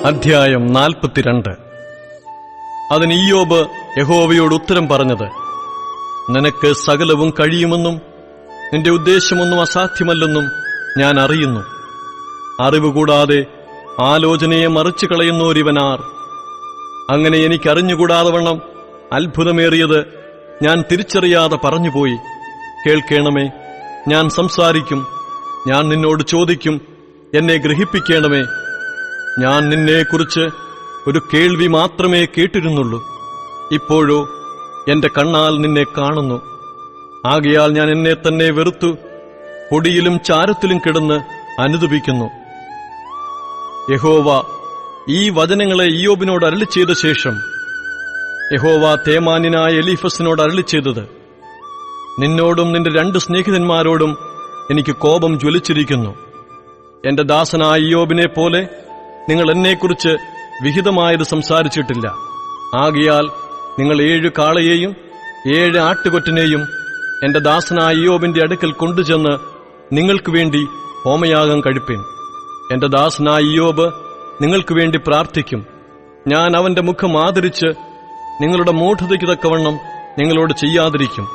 അധ്യായം 42. അതിന് ഇയ്യോബ് യഹോവയോട് ഉത്തരം പറഞ്ഞത്: നിനക്ക് സകലവും കഴിയുമെന്നും നിന്റെ ഉദ്ദേശമൊന്നും അസാധ്യമല്ലെന്നും ഞാൻ അറിയുന്നു. അറിവുകൂടാതെ ആലോചനയെ മറിച്ചു കളയുന്നോരിവനാർ? അങ്ങനെ എനിക്കറിഞ്ഞുകൂടാതെ വണ്ണം അത്ഭുതമേറിയത് ഞാൻ തിരിച്ചറിയാതെ പറഞ്ഞുപോയി. കേൾക്കേണമേ, ഞാൻ സംസാരിക്കും. ഞാൻ നിന്നോട് ചോദിക്കും, എന്നെ ഗ്രഹിപ്പിക്കണമേ. ഞാൻ നിന്നെക്കുറിച്ച് ഒരു കേൾവി മാത്രമേ കേട്ടിരുന്നുള്ളൂ. ഇപ്പോഴോ എന്റെ കണ്ണാൽ നിന്നെ കാണുന്നു. ആകയാൽ ഞാൻ എന്നെ തന്നെ വെറുത്തു പൊടിയിലും ചാരത്തിലും കിടന്ന് അനുദപിക്കുന്നു. യഹോവ ഈ വചനങ്ങളെ ഇയ്യോബിനോട് അരുളിച്ചെയ്ത ശേഷം യഹോവ തേമാന്യനായ എലീഫസിനോട് അരുളിച്ചെയ്തത്: നിന്നോടും നിന്റെ 2 സ്നേഹിതന്മാരോടും എനിക്ക് കോപം ജ്വലിച്ചിരിക്കുന്നു. എന്റെ ദാസനായ ഇയ്യോബിനെ പോലെ നിങ്ങൾ എന്നെക്കുറിച്ച് വിഹിതമായത് സംസാരിച്ചിട്ടില്ല. ആകയാൽ നിങ്ങൾ 7 കാളയെയും 7 ആട്ടുകൊറ്റനെയും എന്റെ ദാസനായ ഇയ്യോബിന്റെ അടുക്കൽ കൊണ്ടുചെന്ന് നിങ്ങൾക്ക് വേണ്ടി ഹോമയാഗം കഴിപ്പിൻ. എന്റെ ദാസനായ ഇയ്യോബ് നിങ്ങൾക്ക് വേണ്ടി പ്രാർത്ഥിക്കും. ഞാൻ അവന്റെ മുഖം ആദരിച്ച് നിങ്ങളുടെ മൂഢതയ്ക്ക് തക്കവണ്ണം നിങ്ങളോട് ചെയ്യാതിരിക്കും.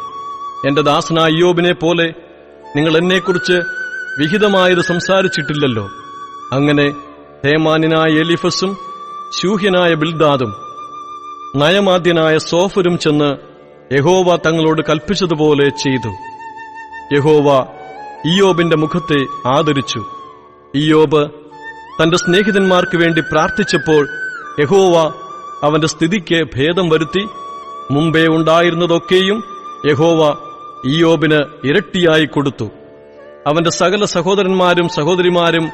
എന്റെ ദാസനായ ഇയ്യോബിനെ പോലെ നിങ്ങൾ എന്നെക്കുറിച്ച് വിഹിതമായത് സംസാരിച്ചിട്ടില്ലല്ലോ. അങ്ങനെ തേമാന്യനായ എലീഫസും ശൂഹ്യനായ ബിൽദാദും നയമാദ്യനായ സോഫരും ചെന്ന് യഹോവ തങ്ങളോട് കൽപ്പിച്ചതുപോലെ ചെയ്തു. യഹോവ ഇയ്യോബിന്റെ മുഖത്തെ ആദരിച്ചു. ഇയ്യോബ് തന്റെ സ്നേഹിതന്മാർക്ക് വേണ്ടി പ്രാർത്ഥിച്ചപ്പോൾ യഹോവ അവന്റെ സ്ഥിതിക്ക് ഭേദം വരുത്തി. മുമ്പേ ഉണ്ടായിരുന്നതൊക്കെയും യഹോവ ഇയ്യോബിന് ഇരട്ടിയായി കൊടുത്തു. അവന്റെ സകല സഹോദരന്മാരും സഹോദരിമാരും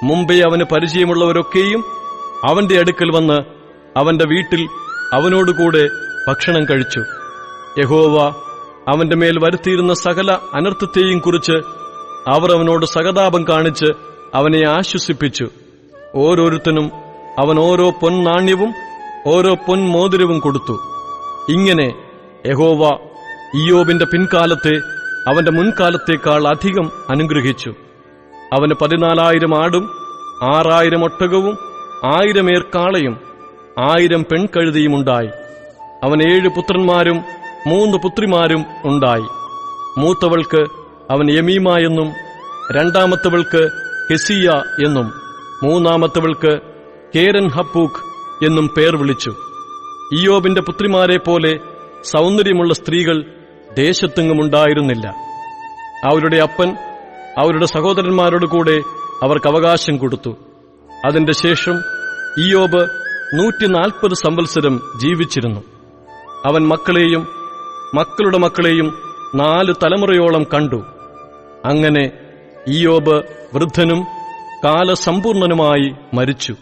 മുമ്പേ അവന് പരിചയമുള്ളവരൊക്കെയും അവന്റെ അടുക്കൽ വന്ന് അവന്റെ വീട്ടിൽ അവനോടുകൂടെ ഭക്ഷണം കഴിച്ചു. യഹോവ അവന്റെ മേൽ വരുത്തിയിരുന്ന സകല അനർത്ഥത്തെയും കുറിച്ച് അവർ അവനോട് സഹതാപം കാണിച്ച് അവനെ ആശ്വസിപ്പിച്ചു. ഓരോരുത്തനും അവൻ ഓരോ പൊൻനാണ്യവും ഓരോ പൊൻമോതിരവും കൊടുത്തു. ഇങ്ങനെ യഹോവ ഇയ്യോബിന്റെ പിൻകാലത്തെ അവന്റെ മുൻകാലത്തേക്കാൾ അധികം അനുഗ്രഹിച്ചു. അവന് 14,000 ആടും 6,000 ഒട്ടകവും 1,000 ഏർക്കാളയും 1,000 പെൺകഴുതിയും ഉണ്ടായി. അവന് 7 പുത്രന്മാരും 3 പുത്രിമാരും ഉണ്ടായി. മൂത്തവൾക്ക് അവൻ യമീമ എന്നും 2ാമത്തവൾക്ക് ഹെസിയ എന്നും 3ാമത്തവൾക്ക് കേരൻ ഹപ്പൂക്ക് എന്നും പേർ വിളിച്ചു. ഇയ്യോബിന്റെ പുത്രിമാരെ പോലെ സൗന്ദര്യമുള്ള സ്ത്രീകൾ ദേശത്തെങ്ങുമുണ്ടായിരുന്നില്ല. അവരുടെ അപ്പൻ അവരുടെ സഹോദരന്മാരോടുകൂടെ അവർക്ക് അവകാശം കൊടുത്തു. അതിന്റെ ശേഷം ഇയ്യോബ് 140 സംവത്സരം ജീവിച്ചിരുന്നു. അവൻ മക്കളെയും മക്കളുടെ മക്കളെയും 4 തലമുറയോളം കണ്ടു. അങ്ങനെ ഇയ്യോബ് വൃദ്ധനും കാലസമ്പൂർണനുമായി മരിച്ചു.